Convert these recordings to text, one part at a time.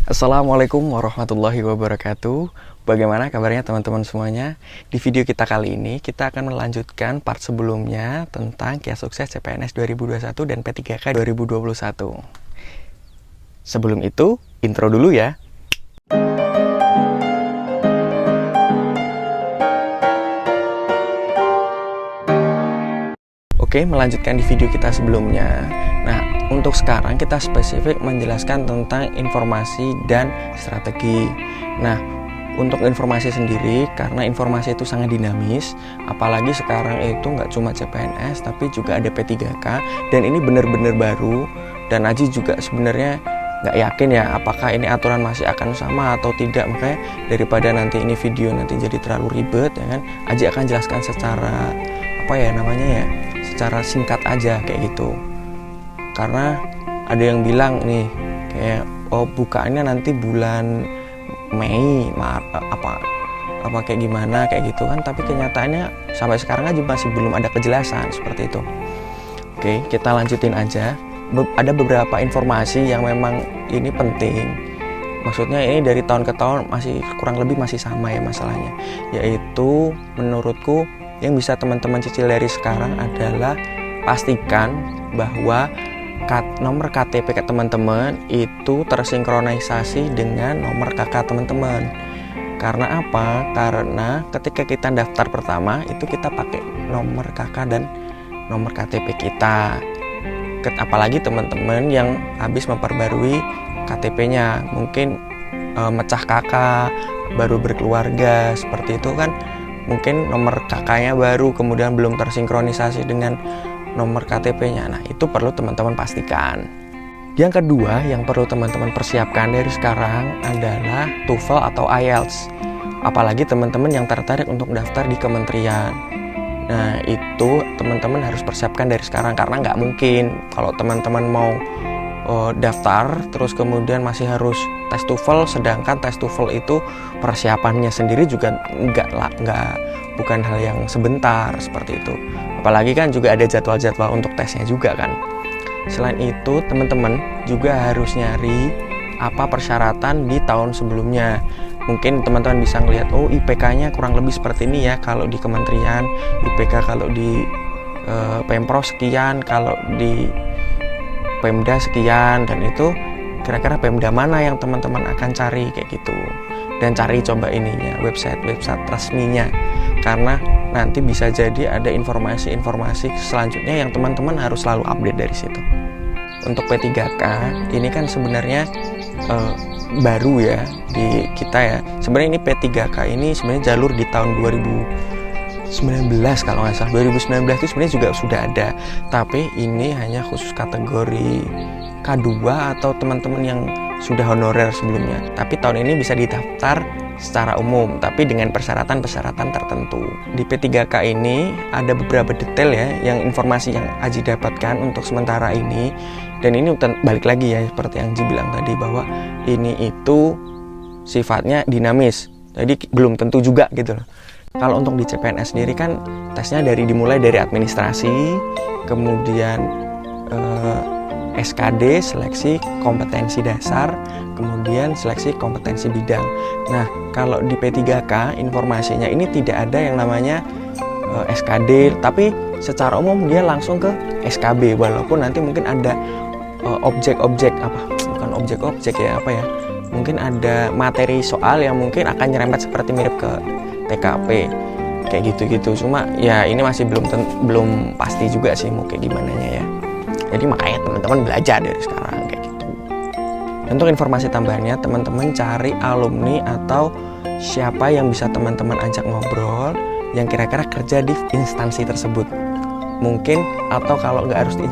Assalamualaikum warahmatullahi wabarakatuh. Bagaimana kabarnya teman-teman semuanya? Di video kita kali ini, kita akan melanjutkan part sebelumnya tentang Kiat Sukses CPNS 2021 dan P3K 2021. Sebelum itu, intro dulu ya. Oke, melanjutkan di video kita sebelumnya. Nah, untuk sekarang kita spesifik menjelaskan tentang informasi dan strategi. Nah, untuk informasi sendiri, karena informasi itu sangat dinamis, apalagi sekarang itu nggak cuma CPNS, tapi juga ada P3K, dan ini benar-benar baru, dan Aji juga sebenarnya nggak yakin ya, apakah ini aturan masih akan sama atau tidak. Makanya daripada nanti ini video nanti jadi terlalu ribet, ya kan, Aji akan jelaskan secara, secara singkat aja kayak gitu. Karena ada yang bilang nih kayak bukaannya nanti bulan Mei, apa kayak gimana kayak gitu kan, tapi kenyataannya sampai sekarang aja masih belum ada kejelasan seperti itu. Oke, kita lanjutin aja. Ada beberapa informasi yang memang ini penting. Maksudnya ini dari tahun ke tahun masih kurang lebih masih sama ya masalahnya. Yaitu menurutku yang bisa teman-teman cicil dari sekarang adalah pastikan bahwa nomor KTP ke teman-teman itu tersinkronisasi dengan nomor KK teman-teman. Karena apa? Karena ketika kita daftar pertama itu kita pakai nomor KK dan nomor KTP kita. Apalagi teman-teman yang habis memperbarui KTP-nya, mungkin mecah KK, baru berkeluarga, seperti itu kan, mungkin nomor KK-nya baru kemudian belum tersinkronisasi dengan nomor KTP-nya. Nah, itu perlu teman-teman pastikan. Yang kedua yang perlu teman-teman persiapkan dari sekarang adalah TOEFL atau IELTS. Apalagi teman-teman yang tertarik untuk daftar di kementerian. Nah, itu teman-teman harus persiapkan dari sekarang, karena nggak mungkin kalau teman-teman mau daftar terus kemudian masih harus tes TOEFL, sedangkan tes TOEFL itu persiapannya sendiri juga bukan hal yang sebentar seperti itu. Apalagi kan juga ada jadwal-jadwal untuk tesnya juga kan. Selain itu, teman-teman juga harus nyari apa persyaratan di tahun sebelumnya. Mungkin teman-teman bisa ngelihat, IPK-nya kurang lebih seperti ini ya kalau di kementerian, IPK kalau di Pemprov sekian, kalau di Pemda sekian, dan itu kira-kira Pemda mana yang teman-teman akan cari kayak gitu. Dan cari coba ininya, website resminya, karena nanti bisa jadi ada informasi-informasi selanjutnya yang teman-teman harus selalu update dari situ. Untuk P3K ini kan sebenarnya baru ya di kita ya. Sebenarnya ini P3K ini sebenarnya jalur di tahun 2019 kalau nggak salah. 2019 itu sebenarnya juga sudah ada, tapi ini hanya khusus kategori K2 atau teman-teman yang sudah honorer sebelumnya. Tapi tahun ini bisa didaftar secara umum, tapi dengan persyaratan-persyaratan tertentu. Di P3K ini ada beberapa detail ya, yang informasi yang Aji dapatkan untuk sementara ini. Dan ini balik lagi ya, seperti yang Aji bilang tadi, bahwa ini itu sifatnya dinamis, jadi belum tentu juga gitu loh. Kalau untuk di CPNS sendiri kan tesnya dimulai dari administrasi, kemudian SKD, seleksi kompetensi dasar, kemudian seleksi kompetensi bidang. Nah, kalau di P3K informasinya ini tidak ada yang namanya SKD, tapi secara umum dia langsung ke SKB, walaupun nanti mungkin ada mungkin ada materi soal yang mungkin akan nyerempet seperti mirip ke TKP kayak gitu-gitu. Cuma ya ini masih belum pasti juga sih mau kayak gimana ya. Jadi makanya teman-teman belajar dari sekarang kayak gitu. Untuk informasi tambahannya, teman-teman cari alumni atau siapa yang bisa teman-teman ajak ngobrol yang kira-kira kerja di instansi tersebut. Mungkin atau kalau nggak harus di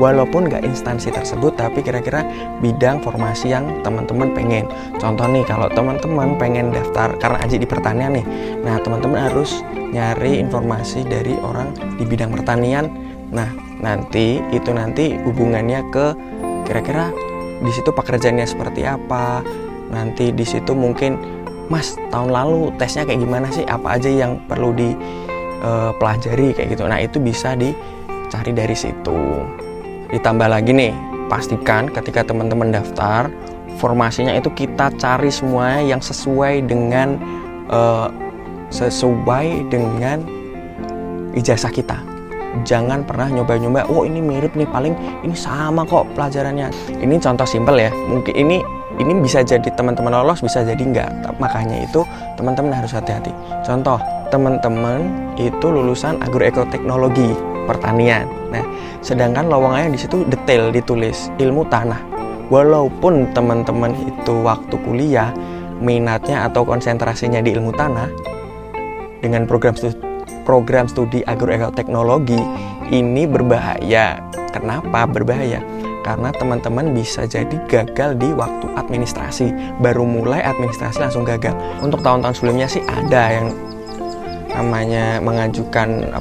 walaupun nggak instansi tersebut, tapi kira-kira bidang formasi yang teman-teman pengen. Contoh nih, kalau teman-teman pengen daftar karena Aji di pertanian nih, nah teman-teman harus nyari informasi dari orang di bidang pertanian. Nah, nanti hubungannya ke kira-kira di situ pekerjaannya seperti apa. Nanti di situ mungkin, Mas, tahun lalu tesnya kayak gimana sih? Apa aja yang perlu dipelajari kayak gitu. Nah, itu bisa dicari dari situ. Ditambah lagi nih, pastikan ketika teman-teman daftar, formasinya itu kita cari semua yang sesuai dengan ijazah kita. Jangan pernah nyoba-nyoba, oh ini mirip nih, paling ini sama kok pelajarannya. Ini contoh simpel ya, mungkin ini bisa jadi teman-teman lolos, bisa jadi enggak. Makanya itu teman-teman harus hati-hati. Contoh, teman-teman itu lulusan agroekoteknologi pertanian. Nah, sedangkan lowongannya di situ detail ditulis ilmu tanah. Walaupun teman-teman itu waktu kuliah minatnya atau konsentrasinya di ilmu tanah, dengan program studi agroekoteknologi ini berbahaya. Kenapa berbahaya? Karena teman-teman bisa jadi gagal di waktu administrasi. Baru mulai administrasi langsung gagal. Untuk tahun-tahun sebelumnya sih ada yang namanya mengajukan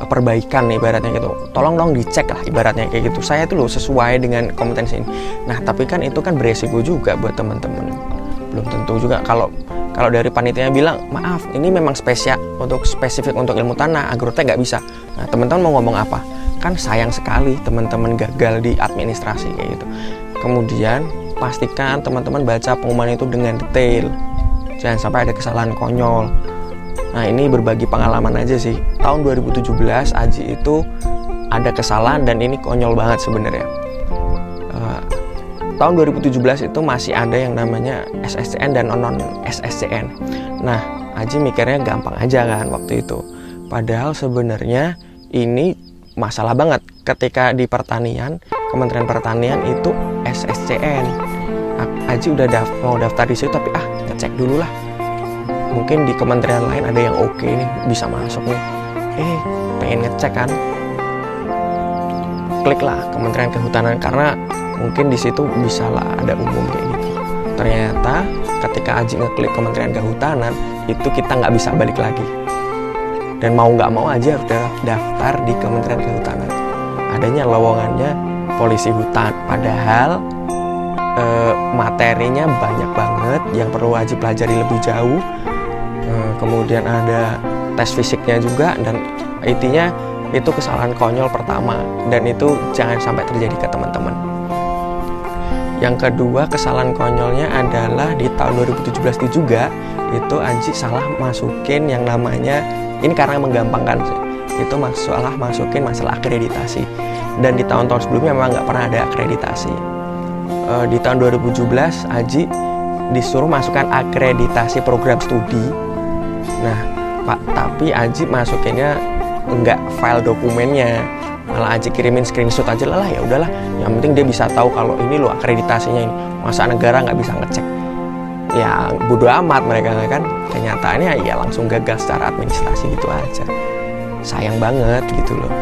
perbaikan ibaratnya gitu. Tolong dong dicek lah ibaratnya kayak gitu. Saya tuh loh sesuai dengan kompetensi ini. Nah, tapi kan itu kan beresiko juga buat teman-teman. Belum tentu juga kalau dari panitia bilang, maaf, ini memang spesifik untuk ilmu tanah, agrotek nggak bisa. Nah, teman-teman mau ngomong apa? Kan sayang sekali teman-teman gagal di administrasi kayak gitu. Kemudian, pastikan teman-teman baca pengumuman itu dengan detail. Jangan sampai ada kesalahan konyol. Nah, ini berbagi pengalaman aja sih. Tahun 2017, Aji itu ada kesalahan dan ini konyol banget sebenarnya. Tahun 2017 itu masih ada yang namanya SSCN dan non-SSCN. Nah, Aji mikirnya gampang aja kan waktu itu. Padahal sebenarnya ini masalah banget ketika di pertanian, Kementerian Pertanian itu SSCN. Aji udah mau daftar di situ tapi ngecek dulu lah. Mungkin di kementerian lain ada yang oke nih, bisa masuk nih. Pengen ngecek kan. Klik lah Kementerian Kehutanan karena mungkin di situ bisa lah ada umum kayak gitu. Ternyata ketika Aji ngeklik Kementerian Kehutanan itu kita nggak bisa balik lagi. Dan mau nggak mau aja udah daftar di Kementerian Kehutanan. Adanya lowongannya polisi hutan. Padahal materinya banyak banget yang perlu Aji pelajari lebih jauh. Kemudian ada tes fisiknya juga dan intinya itu kesalahan konyol pertama dan itu jangan sampai terjadi ke teman-teman. Yang kedua kesalahan konyolnya adalah di tahun 2017 juga itu Aji salah masukin yang namanya, ini karena menggampangkan sih, itu salah masukin masalah akreditasi. Dan di tahun-tahun sebelumnya memang nggak pernah ada akreditasi. Di tahun 2017 Aji disuruh masukkan akreditasi program studi. Nah, Pak, tapi Aji masukinnya enggak file dokumennya, malah Aji kirimin screenshot aja lah, ya udahlah, yang penting dia bisa tahu kalau ini loh akreditasinya ini. Masa negara nggak bisa ngecek? Ya bodo amat mereka kan. Kenyataannya ya langsung gagal secara administrasi gitu aja. Sayang banget gitu loh.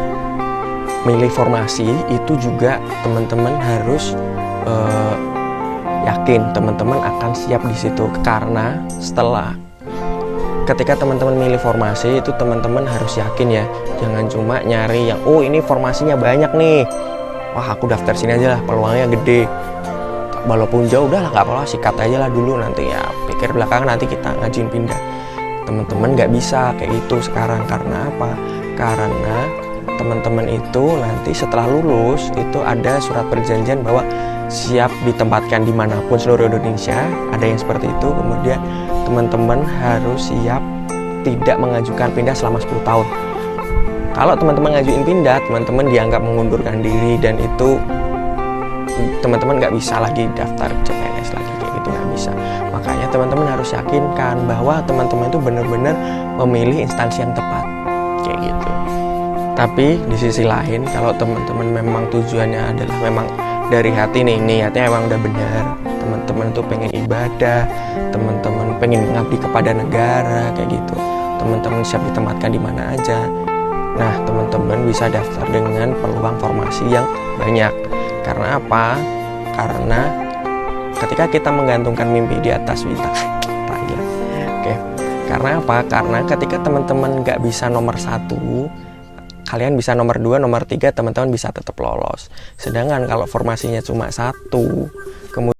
Milih formasi itu juga teman-teman harus yakin teman-teman akan siap di situ, karena ketika teman-teman milih formasi itu teman-teman harus yakin ya, jangan cuma nyari yang ini formasinya banyak nih, wah aku daftar sini aja lah, peluangnya gede, walaupun jauh udah lah nggak apa-apa, sikat aja lah dulu, nanti ya pikir belakangan nanti kita ngajuin pindah. Teman-teman nggak bisa kayak itu sekarang. Karena apa? Karena teman-teman itu nanti setelah lulus itu ada surat perjanjian bahwa siap ditempatkan dimanapun seluruh Indonesia, ada yang seperti itu. Kemudian teman-teman harus siap tidak mengajukan pindah selama 10 tahun. Kalau teman-teman ngajuin pindah, teman-teman dianggap mengundurkan diri dan itu teman-teman nggak bisa lagi daftar CPNS lagi kayak gitu, nggak bisa. Makanya teman-teman harus yakinkan bahwa teman-teman itu benar-benar memilih instansi yang tepat kayak gitu. Tapi di sisi lain, kalau teman-teman memang tujuannya adalah memang dari hati nih, niatnya emang udah benar, teman-teman tuh pengen ibadah, teman-teman pengen mengabdi kepada negara kayak gitu, teman-teman siap ditempatkan di mana aja. Nah, teman-teman bisa daftar dengan peluang formasi yang banyak. Karena apa? Karena ketika kita menggantungkan mimpi di atas Oke. Karena apa? Karena ketika teman-teman nggak bisa nomor 1, kalian bisa nomor 2, nomor 3, teman-teman bisa tetap lolos. Sedangkan kalau formasinya cuma 1, kemudian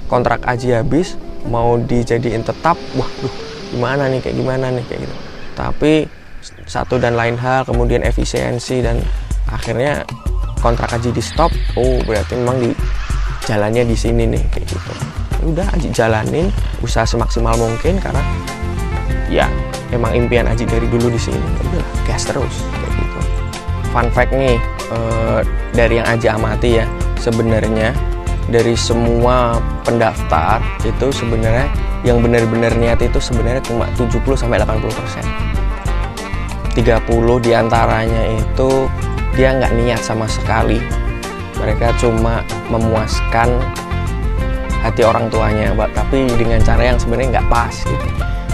kontrak Aji habis mau dijadiin tetap, waduh gimana nih kayak gitu. Tapi satu dan lain hal, kemudian efisiensi, dan akhirnya kontrak Aji di stop. Oh berarti memang di jalannya di sini nih kayak gitu. Udah Aji jalanin, usaha semaksimal mungkin karena ya emang impian Aji dari dulu di sini. Udah gas terus kayak gitu. Fun fact nih, dari yang Aji amati ya, sebenarnya dari semua pendaftar itu sebenarnya yang benar-benar niat itu sebenarnya cuma 70-80%. 30 diantaranya itu dia nggak niat sama sekali. Mereka cuma memuaskan hati orang tuanya, tapi dengan cara yang sebenarnya nggak pas gitu.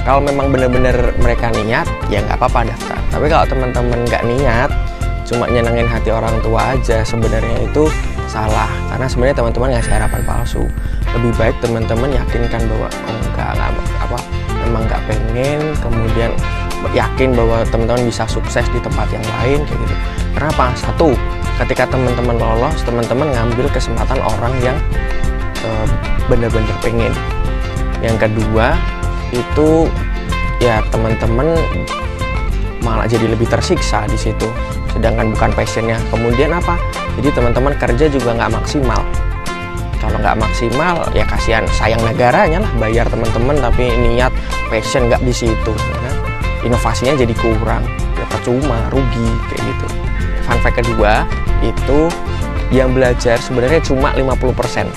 Kalau memang benar-benar mereka niat, ya nggak apa-apa daftar. Tapi kalau teman-teman nggak niat, cuma nyenengin hati orang tua aja, sebenarnya itu salah. Karena sebenarnya teman-teman ngasih harapan palsu. Lebih baik teman-teman yakinkan bahwa memang nggak pengen, kemudian yakin bahwa teman-teman bisa sukses di tempat yang lain kayak gitu. Kenapa? Satu, ketika teman-teman lolos, teman-teman ngambil kesempatan orang yang benar-benar pengen. Yang kedua itu ya teman-teman malah jadi lebih tersiksa di situ, sedangkan bukan passionnya. Kemudian apa? Jadi teman-teman kerja juga nggak maksimal. Kalau nggak maksimal ya kasihan, sayang negaranya lah bayar teman-teman tapi niat passion nggak di situ, ya kan? Inovasinya jadi kurang, ya percuma, rugi kayak gitu. Fun fact kedua itu yang belajar sebenarnya cuma 50%.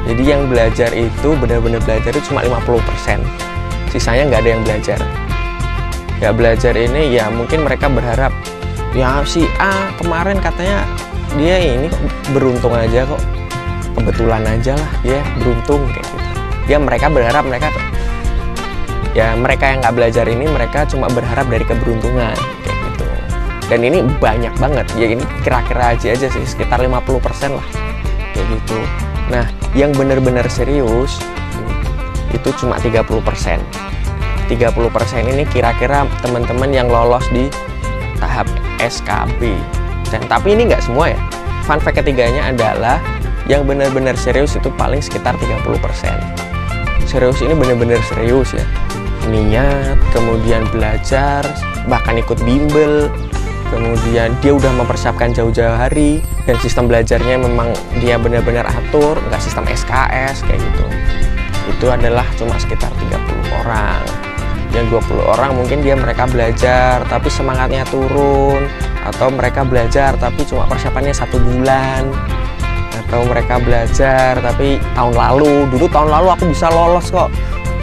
Jadi yang belajar itu benar-benar belajar itu cuma 50%. Sisanya nggak ada yang belajar. Nggak belajar ini ya mungkin mereka berharap ya si A kemarin katanya dia ini kok beruntung aja, kok kebetulan aja lah dia beruntung kayak gitu. Ya mereka berharap mereka yang nggak belajar ini mereka cuma berharap dari keberuntungan kayak gitu. Dan ini banyak banget ya, ini kira-kira aja sih sekitar 50% lah kayak gitu. Nah yang benar-benar serius itu cuma 30%. 30% ini kira-kira teman-teman yang lolos di tahap SKB. Dan tapi ini nggak semua ya. Fun fact ketiganya adalah yang benar-benar serius itu paling sekitar 30%. Serius ini benar-benar serius ya. Niat, kemudian belajar, bahkan ikut bimbel, kemudian dia udah mempersiapkan jauh-jauh hari, dan sistem belajarnya memang dia benar-benar atur, nggak sistem SKS kayak gitu. Itu adalah cuma sekitar 30 orang. Yang 20 orang mungkin mereka belajar tapi semangatnya turun, atau mereka belajar tapi cuma persiapannya 1 bulan, atau mereka belajar tapi tahun lalu aku bisa lolos kok,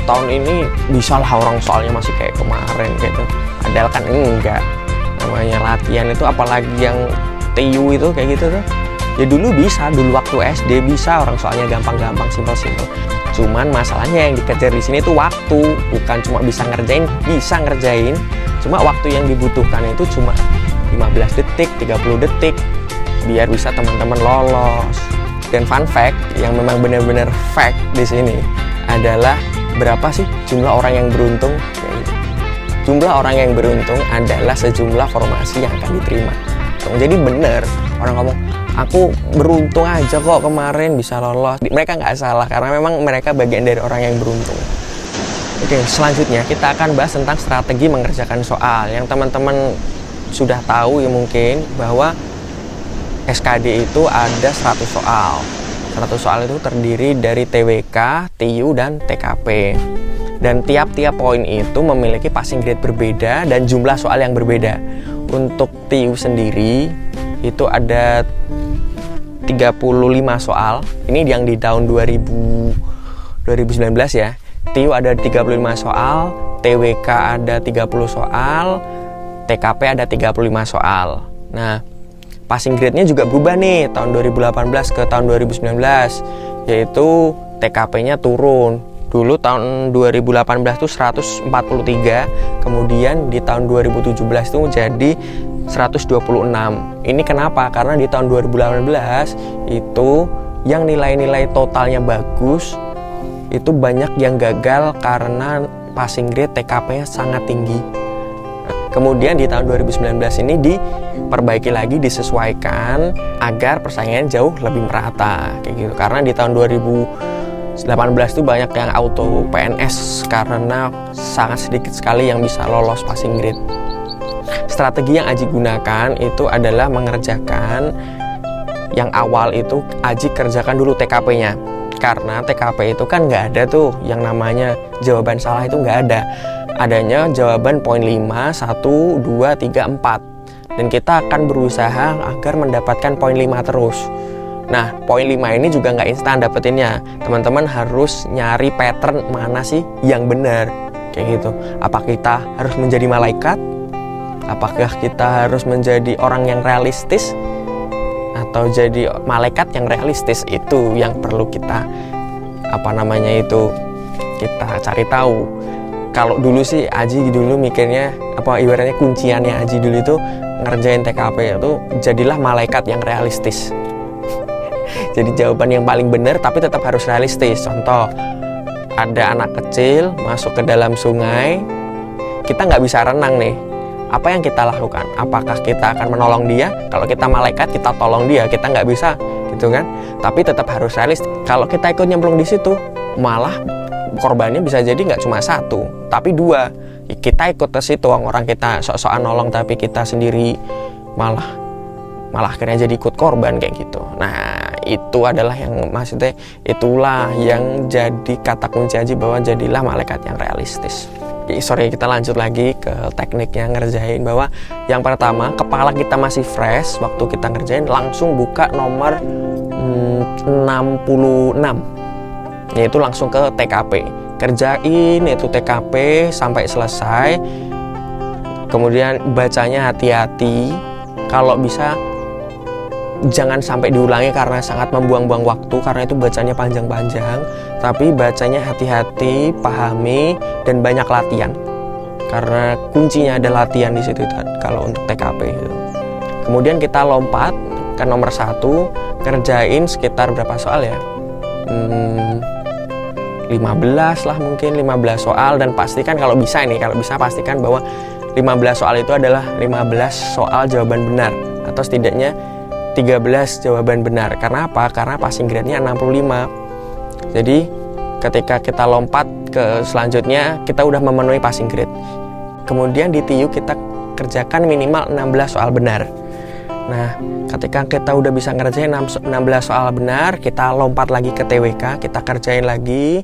tahun ini bisa lah orang soalnya masih kayak kemarin gitu. Padahal kan enggak, namanya latihan itu apalagi yang TU itu kayak gitu tuh ya dulu waktu SD bisa orang soalnya gampang-gampang, simpel-simpel. Cuman masalahnya yang dikejar di sini itu waktu, bukan cuma bisa ngerjain, cuma waktu yang dibutuhkan itu cuma 15 detik, 30 detik biar bisa teman-teman lolos. Dan fun fact yang memang benar-benar fact di sini adalah berapa sih jumlah orang yang beruntung? Jumlah orang yang beruntung adalah sejumlah formasi yang akan diterima. Jadi benar orang ngomong aku beruntung aja kok kemarin bisa lolos. Mereka nggak salah karena memang mereka bagian dari orang yang beruntung. Oke, selanjutnya kita akan bahas tentang strategi mengerjakan soal. Yang teman-teman sudah tahu ya mungkin bahwa SKD itu ada 100 soal. 100 soal itu terdiri dari TWK, TU, dan TKP. Dan tiap-tiap poin itu memiliki passing grade berbeda dan jumlah soal yang berbeda. Untuk TU sendiri itu ada 35 soal. Ini yang di tahun 2019 ya. TU ada 35 soal, TWK ada 30 soal, TKP ada 35 soal. Nah, passing grade-nya juga berubah nih tahun 2018 ke tahun 2019, yaitu TKP-nya turun. Dulu tahun 2018 itu 143, kemudian di tahun 2017 itu jadi 126. Ini kenapa? Karena di tahun 2018 itu yang nilai-nilai totalnya bagus, itu banyak yang gagal karena passing grade TKP-nya sangat tinggi. Kemudian di tahun 2019 ini diperbaiki lagi, disesuaikan agar persaingan jauh lebih merata kayak gitu. Karena di tahun 2018 itu banyak yang auto PNS karena sangat sedikit sekali yang bisa lolos passing grade. Strategi yang Aji gunakan itu adalah mengerjakan yang awal itu Aji kerjakan dulu TKP-nya. Karena TKP itu kan nggak ada tuh yang namanya jawaban salah, itu nggak ada. Adanya jawaban poin 5, 1, 2, 3, 4. Dan kita akan berusaha agar mendapatkan poin 5 terus. Nah, poin 5 ini juga nggak instan dapetinnya. Teman-teman harus nyari pattern mana sih yang benar. Kayak gitu. Apa kita harus menjadi malaikat? Apakah kita harus menjadi orang yang realistis? Atau jadi malaikat yang realistis? Itu yang perlu kita kita cari tahu. Kalau dulu sih Aji dulu mikirnya ibaratnya kunciannya Aji dulu itu ngerjain TKP itu jadilah malaikat yang realistis. Jadi jawaban yang paling benar tapi tetap harus realistis. Contoh, ada anak kecil masuk ke dalam sungai, kita nggak bisa renang nih. Apa yang kita lakukan? Apakah kita akan menolong dia? Kalau kita malaikat, kita tolong dia. Kita nggak bisa, gitu kan? Tapi tetap harus realis. Kalau kita ikut nyemplung di situ, malah korbannya bisa jadi nggak cuma 1, tapi 2. Kita ikut ke situ, orang kita sok-sokan nolong, tapi kita sendiri malah akhirnya jadi ikut korban kayak gitu. Nah, itu adalah yang maksudnya itulah yang jadi kata kunci Aji bahwa jadilah malaikat yang realistis. Kita lanjut lagi ke tekniknya ngerjain, bahwa yang pertama kepala kita masih fresh waktu kita ngerjain, langsung buka nomor 66, yaitu langsung ke TKP, kerjain itu TKP sampai selesai. Kemudian bacanya hati-hati, kalau bisa jangan sampai diulangi karena sangat membuang-buang waktu, karena itu bacanya panjang-panjang. Tapi bacanya hati-hati, pahami, dan banyak latihan. Karena kuncinya ada latihan di situ kalau untuk TKP. Kemudian kita lompat ke nomor 1, kerjain sekitar berapa soal ya? 15 lah mungkin, 15 soal, dan pastikan kalau bisa pastikan bahwa 15 soal itu adalah 15 soal jawaban benar, atau setidaknya 13 jawaban benar. Karena apa? Karena passing grade-nya 65. Jadi ketika kita lompat ke selanjutnya, kita udah memenuhi passing grade. Kemudian di TIU kita kerjakan minimal 16 soal benar. Nah, ketika kita udah bisa ngerjain 16 soal benar, kita lompat lagi ke TWK, kita kerjain lagi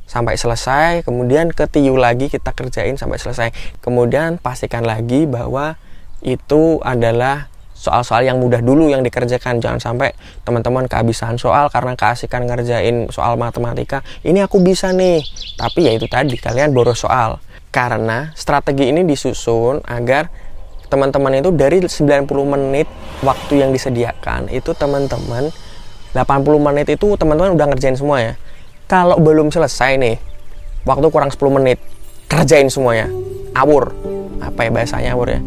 sampai selesai. Kemudian ke TIU lagi, kita kerjain sampai selesai. Kemudian pastikan lagi bahwa itu adalah soal-soal yang mudah dulu yang dikerjakan. Jangan sampai teman-teman kehabisan soal karena keasikan ngerjain soal matematika. Ini aku bisa nih, tapi ya itu tadi, kalian boros soal. Karena strategi ini disusun agar teman-teman itu dari 90 menit waktu yang disediakan, itu teman-teman 80 menit itu teman-teman udah ngerjain semua ya. Kalau belum selesai nih, waktu kurang 10 menit, kerjain semuanya. Awur. Apa ya bahasanya awur ya?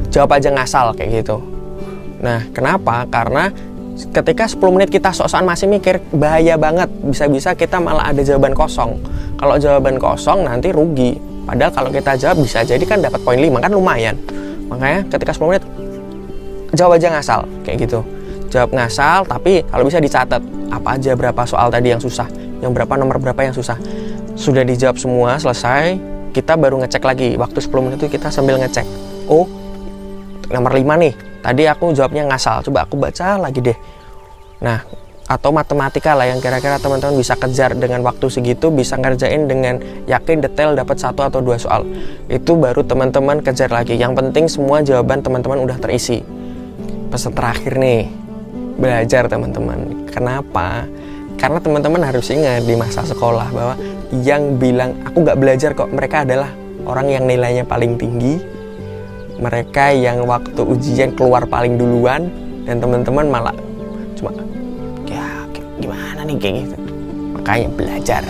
Jawab aja ngasal kayak gitu. Nah, kenapa? Karena ketika 10 menit kita sok-sokan masih mikir, bahaya banget. Bisa-bisa kita malah ada jawaban kosong. Kalau jawaban kosong nanti rugi. Padahal kalau kita jawab bisa jadi kan dapat poin 5, kan lumayan. Makanya ketika 10 menit jawab aja ngasal kayak gitu. Jawab ngasal, tapi kalau bisa dicatat apa aja, berapa soal tadi yang susah, yang berapa, nomor berapa yang susah. Sudah dijawab semua, selesai, kita baru ngecek lagi. Waktu 10 menit itu kita sambil ngecek. Oh, nomor 5 nih, tadi aku jawabnya ngasal, coba aku baca lagi deh. Nah, atau matematika lah yang kira-kira teman-teman bisa kejar dengan waktu segitu, bisa ngerjain dengan yakin detail dapat 1 atau 2 soal. Itu baru teman-teman kejar lagi. Yang penting semua jawaban teman-teman udah terisi. Pesan terakhir nih, belajar teman-teman. Kenapa? Karena teman-teman harus ingat di masa sekolah bahwa yang bilang aku gak belajar kok, mereka adalah orang yang nilainya paling tinggi, mereka yang waktu ujian keluar paling duluan, dan teman-teman malah cuma ya gimana nih kayak gitu. Makanya belajar.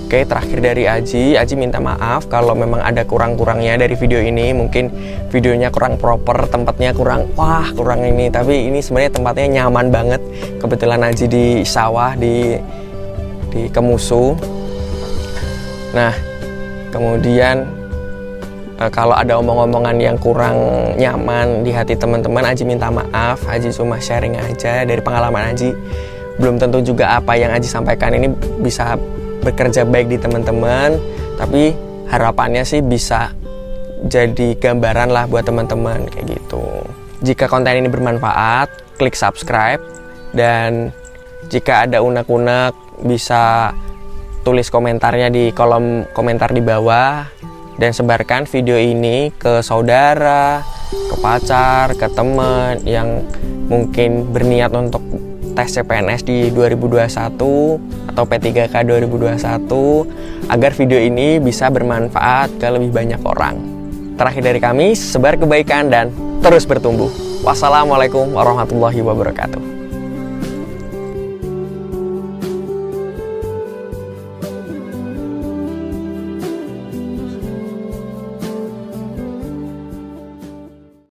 Oke, terakhir dari Aji minta maaf kalau memang ada kurang-kurangnya dari video ini. Mungkin videonya kurang proper, tempatnya kurang ini, tapi ini sebenarnya tempatnya nyaman banget. Kebetulan Aji di sawah di Kemusu. Nah, kemudian Kalau ada omong-omongan yang kurang nyaman di hati teman-teman, Aji minta maaf. Aji cuma sharing aja dari pengalaman Aji. Belum tentu juga apa yang Aji sampaikan ini bisa bekerja baik di teman-teman, tapi harapannya sih bisa jadi gambaran lah buat teman-teman kayak gitu. Jika konten ini bermanfaat, klik subscribe, dan jika ada unek-unek bisa tulis komentarnya di kolom komentar di bawah, dan sebarkan video ini ke saudara, ke pacar, ke teman yang mungkin berniat untuk tes CPNS di 2021 atau P3K 2021, agar video ini bisa bermanfaat ke lebih banyak orang. Terakhir dari kami, sebar kebaikan dan terus bertumbuh. Wassalamualaikum warahmatullahi wabarakatuh.